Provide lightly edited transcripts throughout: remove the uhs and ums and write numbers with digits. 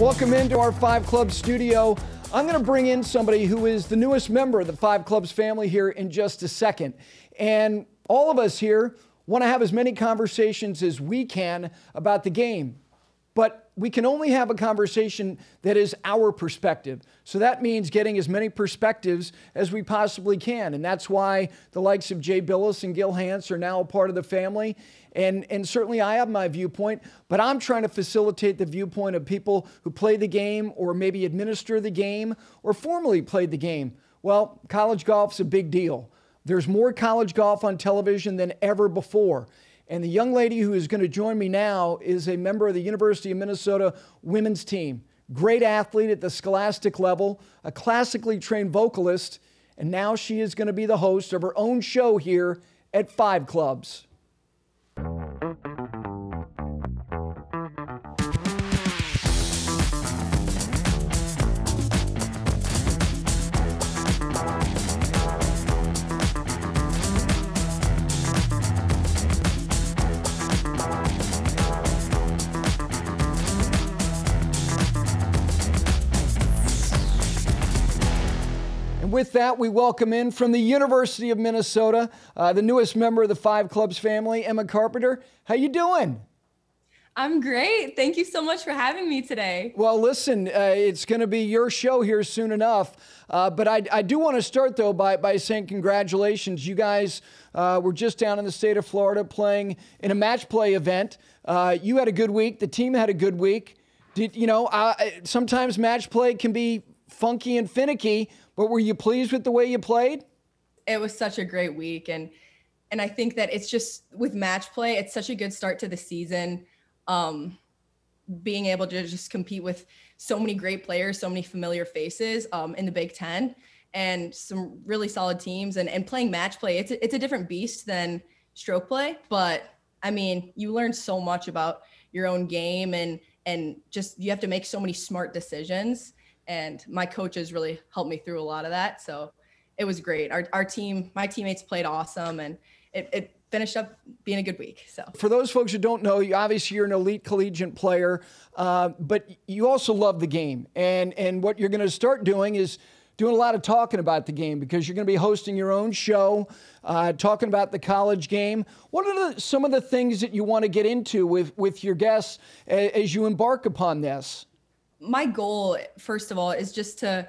Welcome into our Five Club studio. I'm going to bring in somebody who is the newest member of the Five Clubs family here in just a second. And all of us here want to have as many conversations as we can about the game. But we can only have a conversation that is our perspective. So that means getting as many perspectives as we possibly can. And that's why the likes of Jay Billis and Gil Hance are now a part of the family. And certainly I have my viewpoint, but I'm trying to facilitate the viewpoint of people who play the game or maybe administer the game or formerly played the game. Well, college golf's a big deal. There's more college golf on television than ever before. And the young lady who is going to join me now is a member of the University of Minnesota women's team. Great athlete at the scholastic level, a classically trained vocalist, and now she is going to be the host of her own show here at Five Clubs. With that, we welcome in from the University of Minnesota, the newest member of the Five Clubs family, Emma Carpenter. How you doing? I'm great. Thank you so much for having me today. Well, listen, it's going to be your show here soon enough. But I do want to start, though, by saying congratulations. You guys were just down in the state of Florida playing in a match play event. You had a good week. The team had a good week. Sometimes match play can be funky and finicky, but were you pleased with the way you played? It was such a great week. And I think that it's just with match play, it's such a good start to the season. Being able to just compete with so many great players, so many familiar faces in the Big Ten and some really solid teams and playing match play. It's a different beast than stroke play, but I mean, you learn so much about your own game and just, you have to make so many smart decisions. And my coaches really helped me through a lot of that. So it was great. Our team, my teammates played awesome, and it finished up being a good week. So for those folks who don't know, obviously you're an elite collegiate player, but you also love the game. And what you're going to start doing is doing a lot of talking about the game, because you're going to be hosting your own show, talking about the college game. What are some of the things that you want to get into with your guests as you embark upon this? My goal, first of all, is just to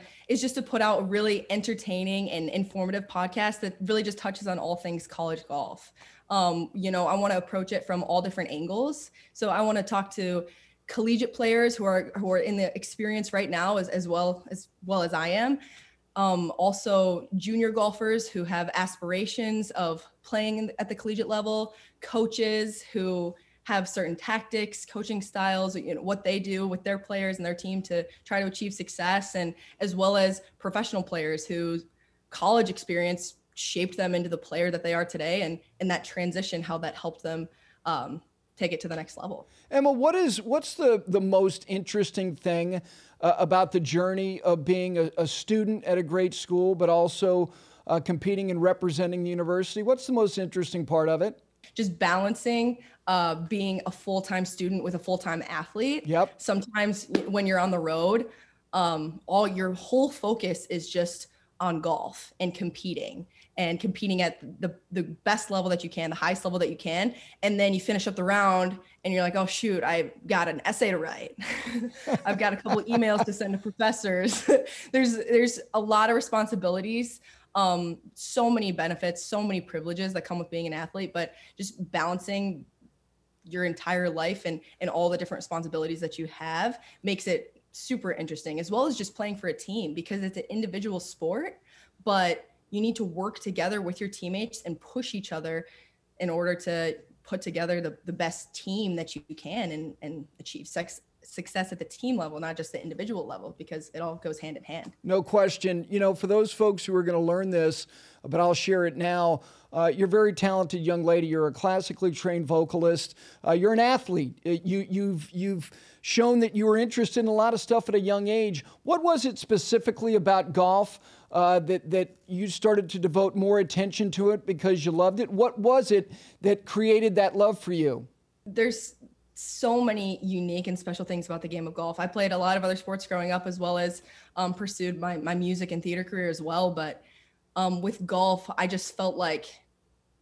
put out a really entertaining and informative podcast that really just touches on all things college golf. I want to approach it from all different angles. So I want to talk to collegiate players who are in the experience right now as well as I am. Also junior golfers who have aspirations of playing at the collegiate level, coaches who have certain tactics, coaching styles, what they do with their players and their team to try to achieve success, and as well as professional players whose college experience shaped them into the player that they are today, and that transition, how that helped them take it to the next level. Emma, what's the most interesting thing about the journey of being a student at a great school, but also competing and representing the university? What's the most interesting part of it? Just balancing being a full-time student with a full-time athlete. Yep. Sometimes when you're on the road, all your whole focus is just on golf and competing at the best level that you can, the highest level that you can. And then you finish up the round and you're like, oh shoot, I've got an essay to write. I've got a couple emails to send to professors. There's a lot of responsibilities. So many benefits, so many privileges that come with being an athlete, but just balancing your entire life and all the different responsibilities that you have makes it super interesting, as well as just playing for a team, because it's an individual sport, but you need to work together with your teammates and push each other in order to put together the best team that you can and achieve success at the team level, not just the individual level, because it all goes hand in hand. No question. For those folks who are going to learn this, but I'll share it now, you're a very talented young lady. You're a classically trained vocalist. You're an athlete. You've shown that you were interested in a lot of stuff at a young age. What was it specifically about golf that you started to devote more attention to it because you loved it? What was it that created that love for you? There's so many unique and special things about the game of golf. I played a lot of other sports growing up, as well as pursued my music and theater career as well. But with golf, I just felt like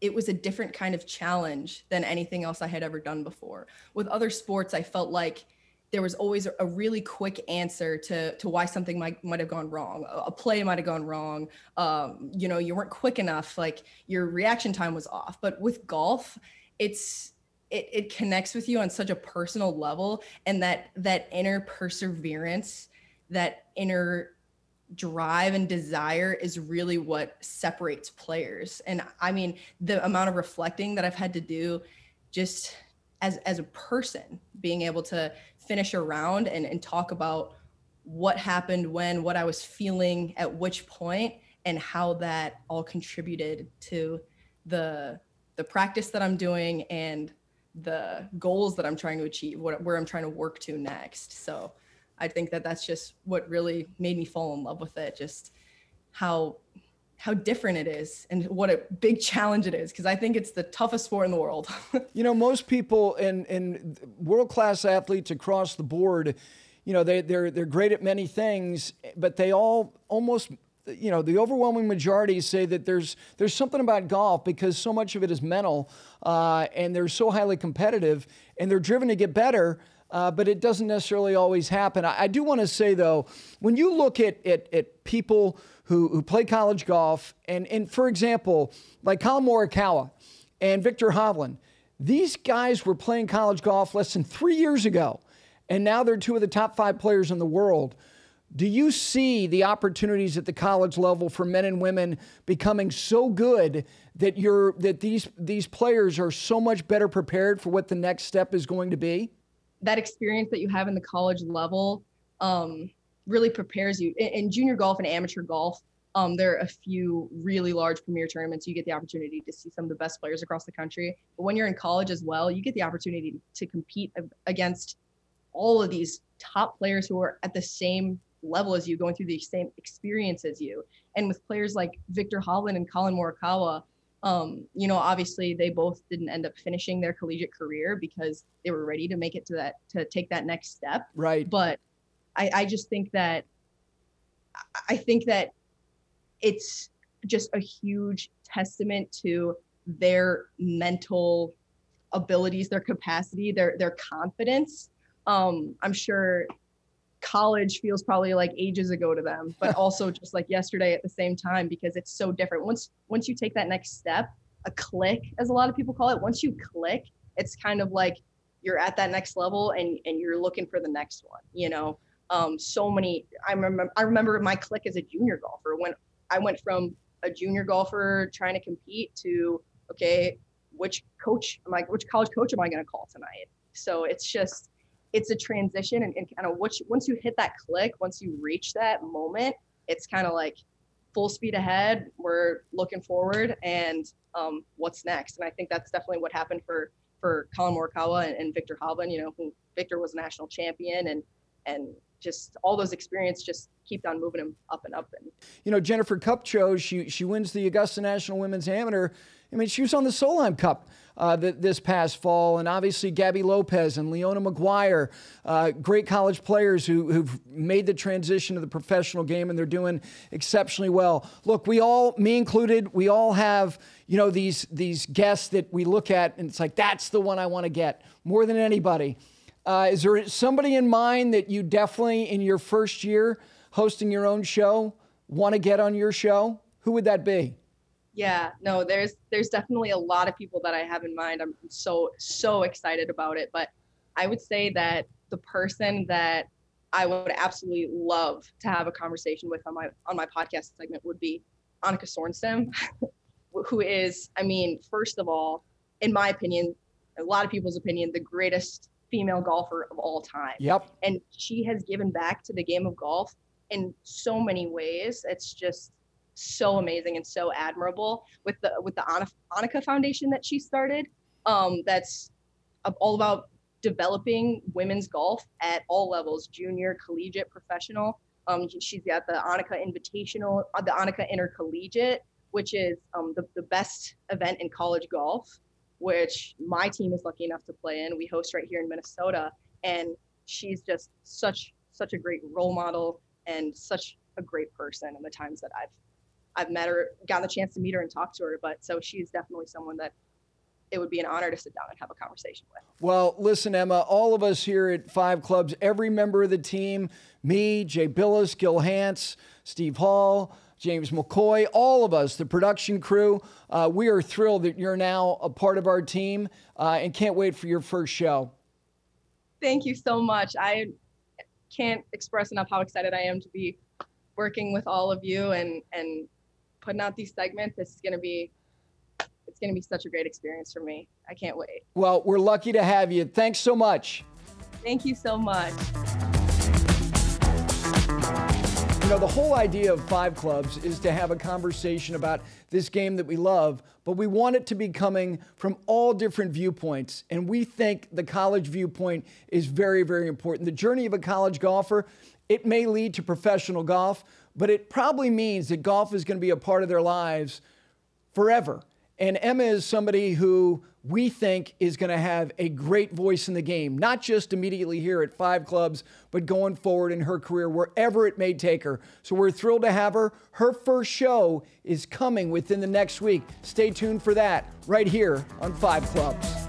it was a different kind of challenge than anything else I had ever done before. With other sports, I felt like there was always a really quick answer to why something might have gone wrong. A play might have gone wrong. You weren't quick enough. Like your reaction time was off. But with golf, it connects with you on such a personal level, and that inner perseverance, that inner drive and desire is really what separates players. And I mean, the amount of reflecting that I've had to do just as a person, being able to finish a round and talk about what happened when, what I was feeling at which point, and how that all contributed to the practice that I'm doing and the goals that I'm trying to achieve, where I'm trying to work to next. So I think that's just what really made me fall in love with it, just how different it is and what a big challenge it is, because I think it's the toughest sport in the world. Most people and world-class athletes across the board, they're great at many things, but they all almost, the overwhelming majority say that there's something about golf, because so much of it is mental, and they're so highly competitive, and they're driven to get better. But it doesn't necessarily always happen. I do want to say, though, when you look at people who play college golf, and for example, like Colin Morikawa and Victor Hovland, these guys were playing college golf less than 3 years ago, and now they're two of the top 5 players in the world. Do you see the opportunities at the college level for men and women becoming so good that these players are so much better prepared for what the next step is going to be? That experience that you have in the college level really prepares you. In junior golf and amateur golf, there are a few really large premier tournaments. You get the opportunity to see some of the best players across the country. But when you're in college as well, you get the opportunity to compete against all of these top players who are at the same level as you, going through the same experience as you. And with players like Victor Hovland and Colin Morikawa, obviously they both didn't end up finishing their collegiate career because they were ready to make it to take that next step. Right. But I just think that it's just a huge testament to their mental abilities, their capacity, their confidence. I'm sure college feels probably like ages ago to them, but also just like yesterday at the same time, because it's so different. Once you take that next step, a click, as a lot of people call it, once you click, it's kind of like you're at that next level and you're looking for the next one, I remember my click as a junior golfer, when I went from a junior golfer trying to compete to, okay, which college coach am I going to call tonight? So it's a transition, and kind of once you hit that click, once you reach that moment, it's kind of like full speed ahead. We're looking forward, and what's next? And I think that's definitely what happened for Colin Morikawa and Victor Hovland. Who Victor was a national champion, and just all those experiences just keep on moving him up and up. And Jennifer Kupcho, she wins the Augusta National Women's Amateur. I mean, she was on the Solheim Cup this past fall, and obviously Gabby Lopez and Leona Maguire, great college players who've made the transition to the professional game, and they're doing exceptionally well. Look, me included, we all have these guests that we look at, and it's like, that's the one I want to get more than anybody. Is there somebody in mind that you definitely, in your first year hosting your own show, want to get on your show? Who would that be? Yeah, no, there's definitely a lot of people that I have in mind. I'm so excited about it. But I would say that the person that I would absolutely love to have a conversation with on my podcast segment would be Annika Sorenstam, who is, first of all, in my opinion, a lot of people's opinion, the greatest female golfer of all time. Yep. And she has given back to the game of golf in so many ways. It's just so amazing and so admirable with the Annika Foundation that she started. That's all about developing women's golf at all levels, junior, collegiate, professional. She's got the Annika Invitational, the Annika Intercollegiate, which is the best event in college golf. which my team is lucky enough to play in. We host right here in Minnesota, and she's just such a great role model and such a great person in the times that I've met her, gotten the chance to meet her and talk to her. But so she's definitely someone that it would be an honor to sit down and have a conversation with. Well, listen, Emma, all of us here at Five Clubs, every member of the team, me, Jay Billis, Gil Hance, Steve Hall, James McCoy, all of us, the production crew, we are thrilled that you're now a part of our team and can't wait for your first show. Thank you so much. I can't express enough how excited I am to be working with all of you and putting out these segments. It's going to be such a great experience for me. I can't wait. Well, we're lucky to have you. Thanks so much. Thank you so much. You know, the whole idea of Five Clubs is to have a conversation about this game that we love, but we want it to be coming from all different viewpoints. And we think the college viewpoint is very, very important. The journey of a college golfer, it may lead to professional golf, but it probably means that golf is going to be a part of their lives forever. And Emma is somebody who we think is going to have a great voice in the game, not just immediately here at Five Clubs, but going forward in her career, wherever it may take her. So we're thrilled to have her. Her first show is coming within the next week. Stay tuned for that right here on Five Clubs.